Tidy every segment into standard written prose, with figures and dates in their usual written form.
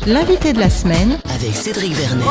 L'invité de la semaine avec Cédric Vernet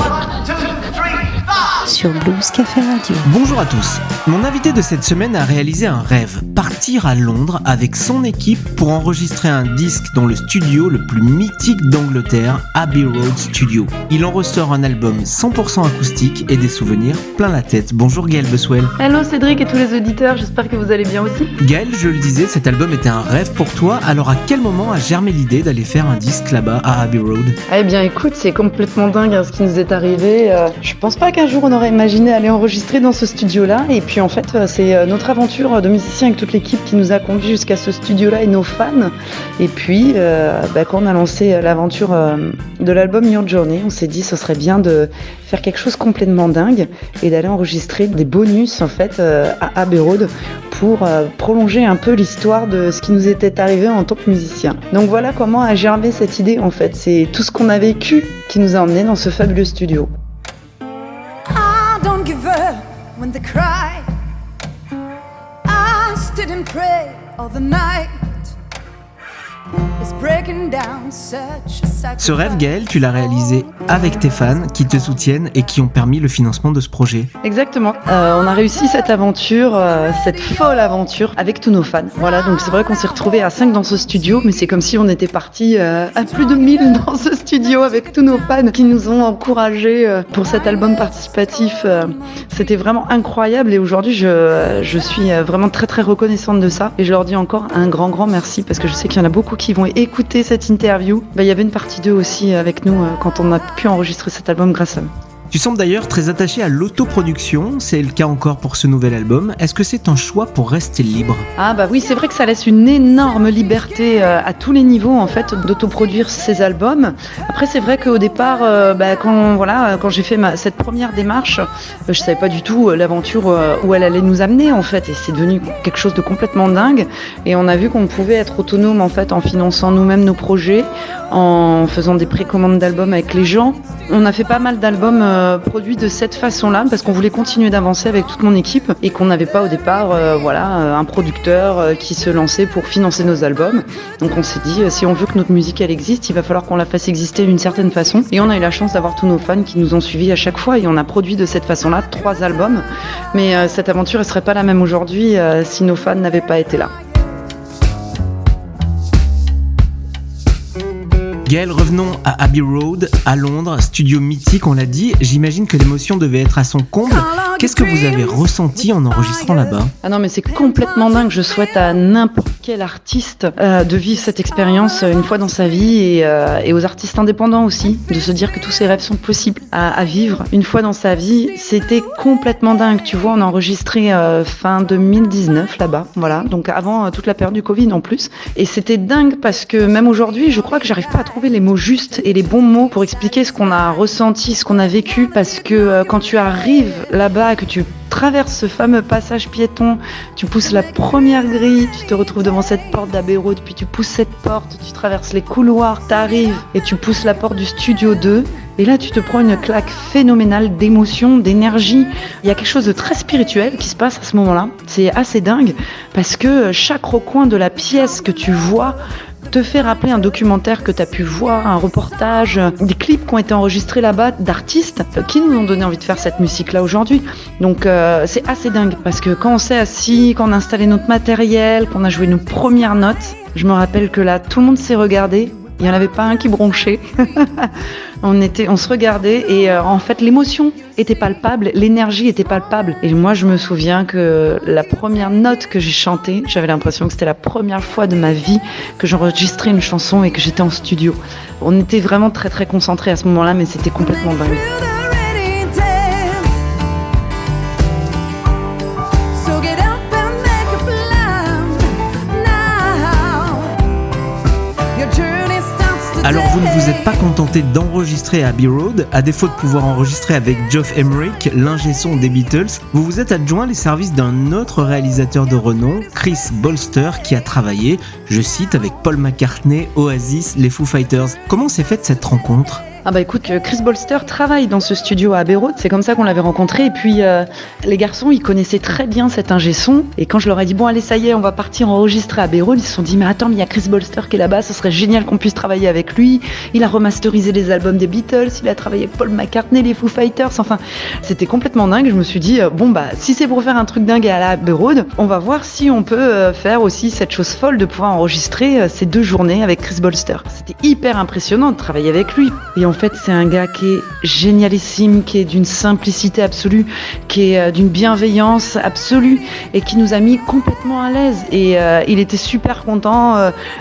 sur Blues Café Radio. Bonjour à tous. Mon invité de cette semaine a réalisé un rêve, partir à Londres avec son équipe pour enregistrer un disque dans le studio le plus mythique d'Angleterre, Abbey Road Studio. Il en ressort un album 100% acoustique et des souvenirs plein la tête. Bonjour Gaël Beswell. Hello Cédric et tous les auditeurs, j'espère que vous allez bien aussi. Gaël, je le disais, cet album était un rêve pour toi, alors à quel moment a germé l'idée d'aller faire un disque là-bas à Abbey Road ? Eh bien écoute, c'est complètement dingue ce qui nous est arrivé. Je pense pas qu'un jour on aurait imaginé aller enregistrer dans ce studio-là, et puis en fait c'est notre aventure de musiciens avec toute l'équipe qui nous a conduits jusqu'à ce studio-là et nos fans. Et puis quand on a lancé l'aventure de l'album Your Journey, on s'est dit ce serait bien de faire quelque chose complètement dingue et d'aller enregistrer des bonus en fait à Abbey Road pour prolonger un peu l'histoire de ce qui nous était arrivé en tant que musicien. Donc voilà comment a germé cette idée en fait, c'est tout ce qu'on a vécu qui nous a emmenés dans ce fabuleux studio. I don't give up when they cry. I stood and prayed all the night. It's breaking down such a sacrifice. Ce rêve, Gaël, tu l'as réalisé avec tes fans qui te soutiennent et qui ont permis le financement de ce projet. Exactement. On a réussi cette aventure, cette folle aventure avec tous nos fans. Voilà, donc c'est vrai qu'on s'est retrouvés à 5 dans ce studio, mais c'est comme si on était partis à plus de 1000 dans ce studio avec tous nos fans qui nous ont encouragés pour cet album participatif. C'était vraiment incroyable et aujourd'hui je suis vraiment très très reconnaissante de ça et je leur dis encore un grand merci parce que je sais qu'il y en a beaucoup qui vont écouter cette interview. Il y avait une partie d'eux aussi avec nous quand on a pu enregistrer cet album grâce à eux. Tu sembles d'ailleurs très attaché à l'autoproduction, c'est le cas encore pour ce nouvel album. Est-ce que c'est un choix pour rester libre ? Ah bah oui, c'est vrai que ça laisse une énorme liberté à tous les niveaux en fait d'autoproduire ces albums. Après c'est vrai qu'au départ, quand j'ai fait cette première démarche, je savais pas du tout l'aventure où elle allait nous amener en fait, et c'est devenu quelque chose de complètement dingue. Et on a vu qu'on pouvait être autonome en fait en finançant nous-mêmes nos projets, en faisant des précommandes d'albums avec les gens. On a fait pas mal d'albums produits de cette façon-là parce qu'on voulait continuer d'avancer avec toute mon équipe et qu'on n'avait pas au départ un producteur qui se lançait pour financer nos albums. Donc on s'est dit si on veut que notre musique elle existe, il va falloir qu'on la fasse exister d'une certaine façon. Et on a eu la chance d'avoir tous nos fans qui nous ont suivis à chaque fois et on a produit de cette façon-là 3 albums. Mais cette aventure elle serait pas la même aujourd'hui si nos fans n'avaient pas été là. Gaël, revenons à Abbey Road, à Londres, studio mythique, on l'a dit. J'imagine que l'émotion devait être à son comble. Qu'est-ce que vous avez ressenti en enregistrant là-bas ? Ah non, mais c'est complètement dingue. Je souhaite à n'importe quel artiste de vivre cette expérience une fois dans sa vie et aux artistes indépendants aussi, de se dire que tous ces rêves sont possibles à vivre une fois dans sa vie. C'était complètement dingue. Tu vois, on a enregistré fin 2019 là-bas, voilà, donc avant toute la période du Covid en plus. Et c'était dingue parce que même aujourd'hui, je crois que j'arrive pas à trouver les mots justes et les bons mots pour expliquer ce qu'on a ressenti, ce qu'on a vécu, parce que quand tu arrives là-bas, que tu traverses ce fameux passage piéton, tu pousses la première grille, tu te retrouves devant cette porte d'Abbey Road, puis tu pousses cette porte, tu traverses les couloirs, t'arrives et tu pousses la porte du studio 2. Et là, tu te prends une claque phénoménale d'émotion, d'énergie. Il y a quelque chose de très spirituel qui se passe à ce moment-là. C'est assez dingue parce que chaque recoin de la pièce que tu vois te fait rappeler un documentaire que tu as pu voir, un reportage, des clips qui ont été enregistrés là-bas d'artistes qui nous ont donné envie de faire cette musique-là aujourd'hui. Donc c'est assez dingue parce que quand on s'est assis, quand on a installé notre matériel, qu'on a joué nos premières notes, je me rappelle que là, tout le monde s'est regardé. Il n'y en avait pas un qui bronchait. On se regardait et en fait l'émotion était palpable, l'énergie était palpable. Et moi je me souviens que la première note que j'ai chantée, j'avais l'impression que c'était la première fois de ma vie que j'enregistrais une chanson et que j'étais en studio. On était vraiment très très concentrés à ce moment-là, mais c'était complètement dingue. Alors vous ne vous êtes pas contenté d'enregistrer à Abbey Road, à défaut de pouvoir enregistrer avec Geoff Emerick, l'ingé son des Beatles, vous vous êtes adjoint les services d'un autre réalisateur de renom, Chris Bolster, qui a travaillé, je cite, avec Paul McCartney, Oasis, les Foo Fighters. Comment s'est faite cette rencontre ? Ah bah écoute, Chris Bolster travaille dans ce studio à Abbey Road, c'est comme ça qu'on l'avait rencontré. Et puis les garçons, ils connaissaient très bien cet ingé son. Et quand je leur ai dit bon allez ça y est, on va partir enregistrer à Abbey Road, ils se sont dit mais attends, mais il y a Chris Bolster qui est là-bas, ce serait génial qu'on puisse travailler avec lui. Il a remasterisé les albums des Beatles, il a travaillé avec Paul McCartney, les Foo Fighters, enfin c'était complètement dingue. Je me suis dit bon bah si c'est pour faire un truc dingue à la Abbey Road, on va voir si on peut faire aussi cette chose folle de pouvoir enregistrer ces 2 journées avec Chris Bolster. C'était hyper impressionnant de travailler avec lui. Et en fait, c'est un gars qui est génialissime, qui est d'une simplicité absolue, qui est d'une bienveillance absolue et qui nous a mis complètement à l'aise. Et il était super content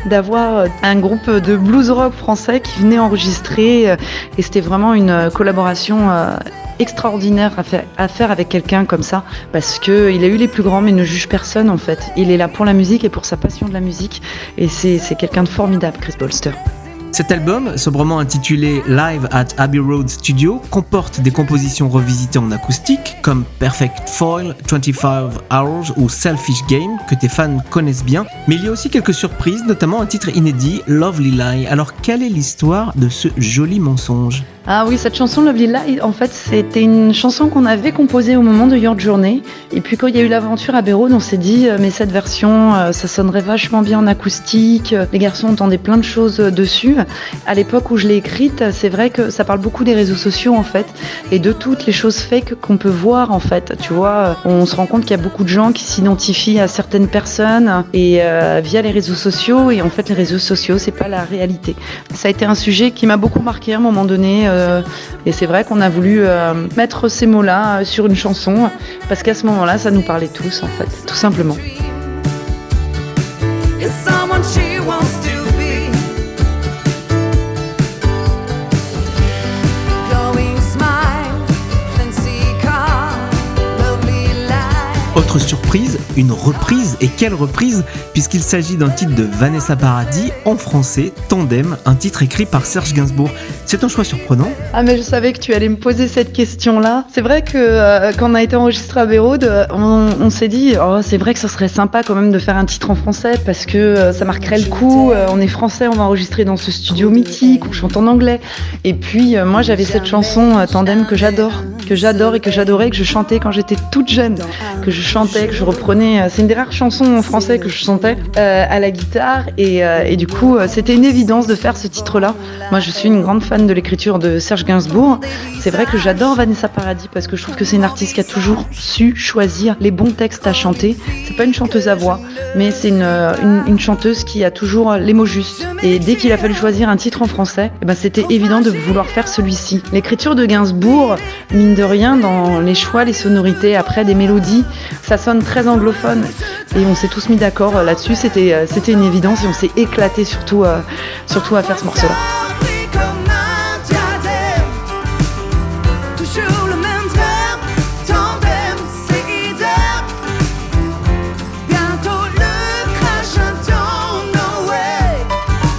d'avoir un groupe de blues rock français qui venait enregistrer. Et c'était vraiment une collaboration extraordinaire à faire avec quelqu'un comme ça, parce que il a eu les plus grands mais ne juge personne en fait. Il est là pour la musique et pour sa passion de la musique. Et c'est quelqu'un de formidable, Chris Bolster. Cet album, sobrement intitulé Live at Abbey Road Studio, comporte des compositions revisitées en acoustique comme Perfect Foil, 25 Hours ou Selfish Game, que tes fans connaissent bien, mais il y a aussi quelques surprises, notamment un titre inédit, Lovely Lie. Alors quelle est l'histoire de ce joli mensonge ? Ah oui, cette chanson Lovely Lie, en fait, c'était une chanson qu'on avait composée au moment de Your Journey. Et puis quand il y a eu l'aventure à Abbey Road, on s'est dit, mais cette version, ça sonnerait vachement bien en acoustique. Les garçons entendaient plein de choses dessus. À l'époque où je l'ai écrite, c'est vrai que ça parle beaucoup des réseaux sociaux, en fait, et de toutes les choses fake qu'on peut voir, en fait. Tu vois, on se rend compte qu'il y a beaucoup de gens qui s'identifient à certaines personnes et via les réseaux sociaux. Et en fait, les réseaux sociaux, c'est pas la réalité. Ça a été un sujet qui m'a beaucoup marqué à un moment donné. Et c'est vrai qu'on a voulu mettre ces mots-là sur une chanson parce qu'à ce moment-là, ça nous parlait tous en fait, tout simplement. Autre surprise, une reprise, et quelle reprise, puisqu'il s'agit d'un titre de Vanessa Paradis en français, Tandem, un titre écrit par Serge Gainsbourg. C'est un choix surprenant. Ah mais je savais que tu allais me poser cette question-là. C'est vrai que quand on a été enregistré à Abbey Road, on s'est dit oh, c'est vrai que ce serait sympa quand même de faire un titre en français parce que ça marquerait le coup. On est français, on va enregistrer dans ce studio mythique, on chante en anglais. Et puis moi j'avais cette chanson Tandem que j'adore et que j'adorais, que je chantais quand j'étais toute jeune, que je chantais, que je reprenais. C'est une des rares chansons en français que je chantais à la guitare et du coup c'était une évidence de faire ce titre-là. Moi je suis une grande fan de l'écriture de Serge Gainsbourg. C'est vrai que j'adore Vanessa Paradis parce que je trouve que c'est une artiste qui a toujours su choisir les bons textes à chanter. C'est pas une chanteuse à voix, mais c'est une chanteuse qui a toujours les mots justes. Et dès qu'il a fallu choisir un titre en français, c'était évident de vouloir faire celui-ci. L'écriture de Gainsbourg, mine de rien, dans les choix, les sonorités, après des mélodies, ça sonne très anglophone. Et on s'est tous mis d'accord là-dessus, c'était une évidence et on s'est éclaté surtout à faire ce morceau-là.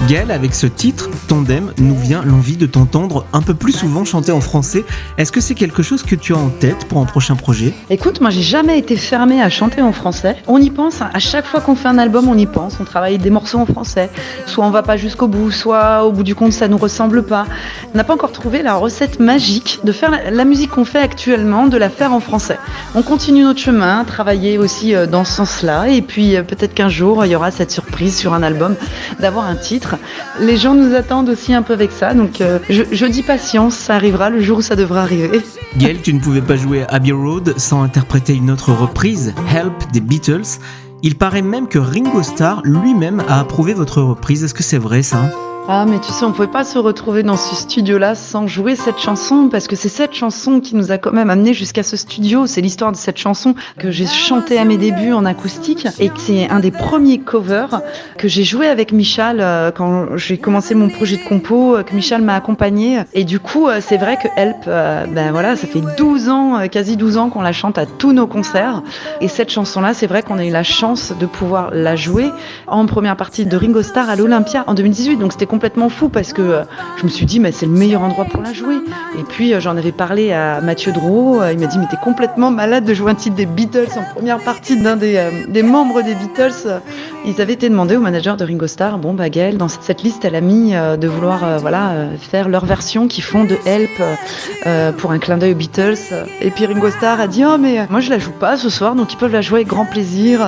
Gaël, avec ce titre, Tandem, nous vient l'envie de t'entendre un peu plus souvent chanter en français. Est-ce que c'est quelque chose que tu as en tête pour un prochain projet ? Écoute, moi j'ai jamais été fermée à chanter en français. On y pense, à chaque fois qu'on fait un album, on y pense. On travaille des morceaux en français. Soit on va pas jusqu'au bout, soit au bout du compte ça nous ressemble pas. On n'a pas encore trouvé la recette magique de faire la musique qu'on fait actuellement, de la faire en français. On continue notre chemin, travailler aussi dans ce sens-là. Et puis peut-être qu'un jour, il y aura cette surprise sur un album d'avoir un titre. Les gens nous attendent aussi un peu avec ça, donc je dis patience, ça arrivera le jour où ça devra arriver. Gaël, tu ne pouvais pas jouer à Abbey Road sans interpréter une autre reprise, Help des Beatles. Il paraît même que Ringo Starr lui-même a approuvé votre reprise. Est-ce que c'est vrai ça ? Ah mais tu sais, on pouvait pas se retrouver dans ce studio-là sans jouer cette chanson parce que c'est cette chanson qui nous a quand même amené jusqu'à ce studio. C'est l'histoire de cette chanson que j'ai chantée à mes débuts en acoustique et que c'est un des premiers covers que j'ai joué avec Michal quand j'ai commencé mon projet de compo, que Michal m'a accompagné. Et du coup, c'est vrai que Help, voilà, ça fait 12 ans, quasi 12 ans qu'on la chante à tous nos concerts. Et cette chanson-là, c'est vrai qu'on a eu la chance de pouvoir la jouer en première partie de Ringo Starr à l'Olympia en 2018. Donc c'était complètement complètement fou parce que je me suis dit mais c'est le meilleur endroit pour la jouer. Et puis j'en avais parlé à Mathieu Drouot, il m'a dit mais t'es complètement malade de jouer un titre des Beatles en première partie d'un des membres des Beatles. Ils avaient été demandés au manager de Ringo Starr, bon bah Gaëlle, dans cette liste elle a mis de vouloir faire leur version qu'ils font de Help pour un clin d'œil aux Beatles. Et puis Ringo Starr a dit oh mais moi je la joue pas ce soir donc ils peuvent la jouer avec grand plaisir.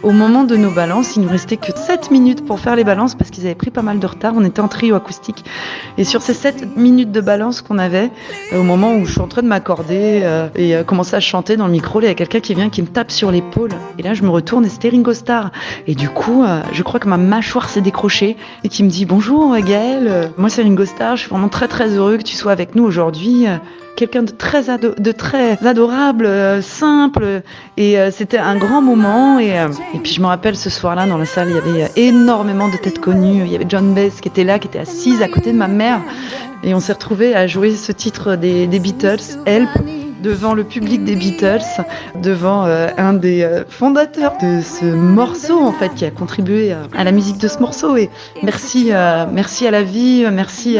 Au moment de nos balances, il nous restait que 7 minutes pour faire les balances parce qu'ils avaient pris pas mal de retard, on était en trio acoustique. Et sur ces 7 minutes de balance qu'on avait, au moment où je suis en train de m'accorder et commencer à chanter dans le micro, il y a quelqu'un qui vient qui me tape sur l'épaule et là je me retourne et c'était Ringo Starr. Et du coup, je crois que ma mâchoire s'est décrochée et qui me dit bonjour Gaëlle, moi c'est Ringo Starr, je suis vraiment très très heureux que tu sois avec nous aujourd'hui. Quelqu'un de très adorable, simple, et c'était un grand moment. Et puis je me rappelle ce soir-là dans la salle, il y avait énormément de têtes connues. Il y avait John Bess qui était là, qui était assise à côté de ma mère, et on s'est retrouvés à jouer ce titre des Beatles, Help, devant le public des Beatles, devant un des fondateurs de ce morceau en fait, qui a contribué à la musique de ce morceau. Et merci à la vie, merci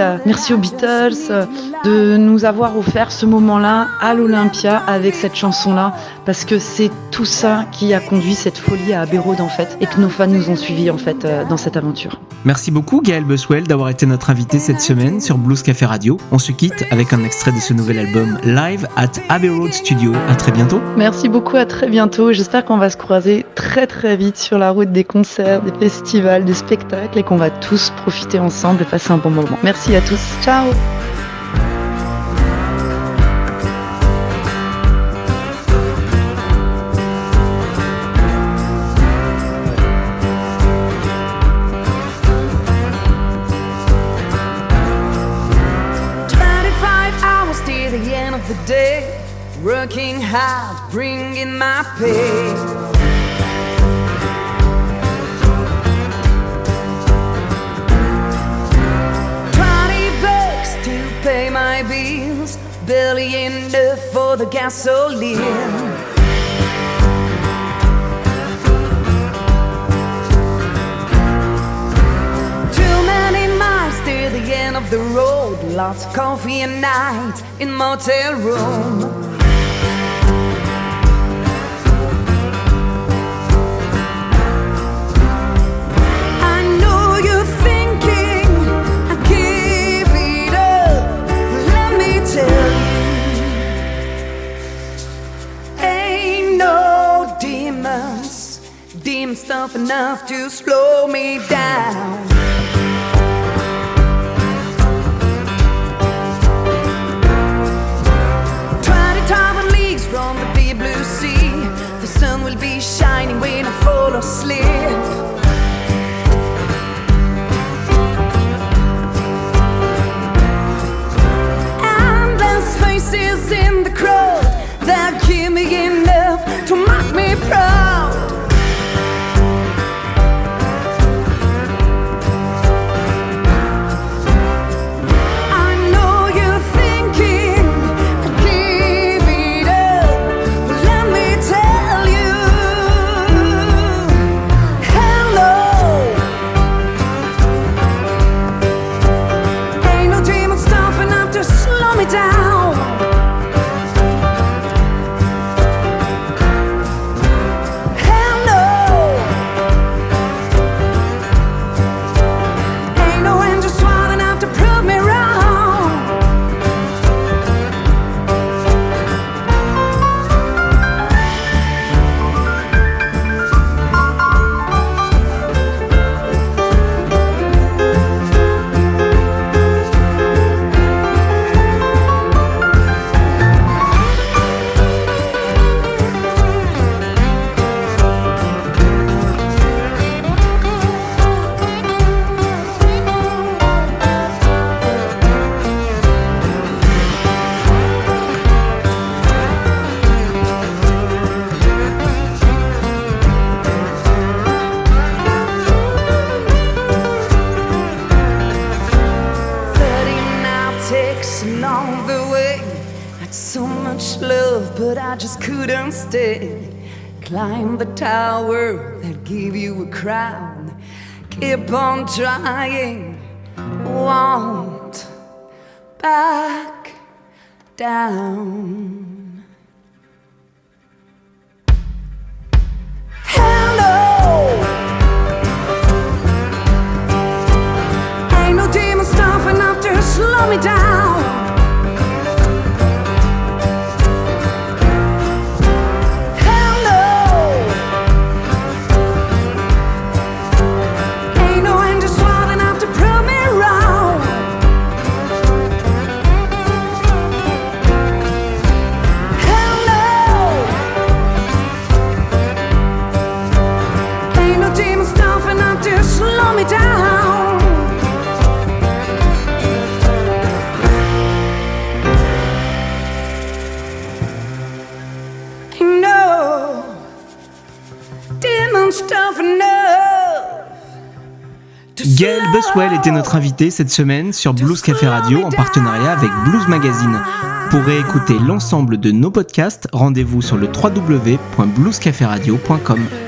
aux Beatles de nous avoir offert ce moment-là à l'Olympia avec cette chanson-là, parce que c'est tout ça qui a conduit cette folie à Abbey Road en fait, et que nos fans nous ont suivis en fait dans cette aventure. Merci beaucoup Gaëlle Buswell d'avoir été notre invitée cette semaine sur Blues Café Radio. On se quitte avec un extrait de ce nouvel album Live at Abbey Road Studio. À très bientôt. Merci beaucoup, à très bientôt. J'espère qu'on va se croiser très très vite sur la route des concerts, des festivals, des spectacles et qu'on va tous profiter ensemble et passer un bon moment. Merci à tous. Ciao. Working hard, bringing my pay. $20 to pay my bills, barely enough for the gasoline. Too many miles to the end of the road, lots of coffee and night in motel room. Stuff enough to slow me down. 20,000 leagues from the deep blue sea, the sun will be shining when I fall asleep. Endless faces in the crowd that give me enough to make me proud. Just couldn't stay. Climb the tower that gave you a crown. Keep on trying. won't back down. Hello, ain't no demon stuff enough to slow me down. Slow me down. No demon stuff enough. Gaël Buswell était notre invité cette semaine sur Blues Café Radio en partenariat avec Blues Magazine. Pour réécouter l'ensemble de nos podcasts, rendez-vous sur le www.bluescaferadio.com.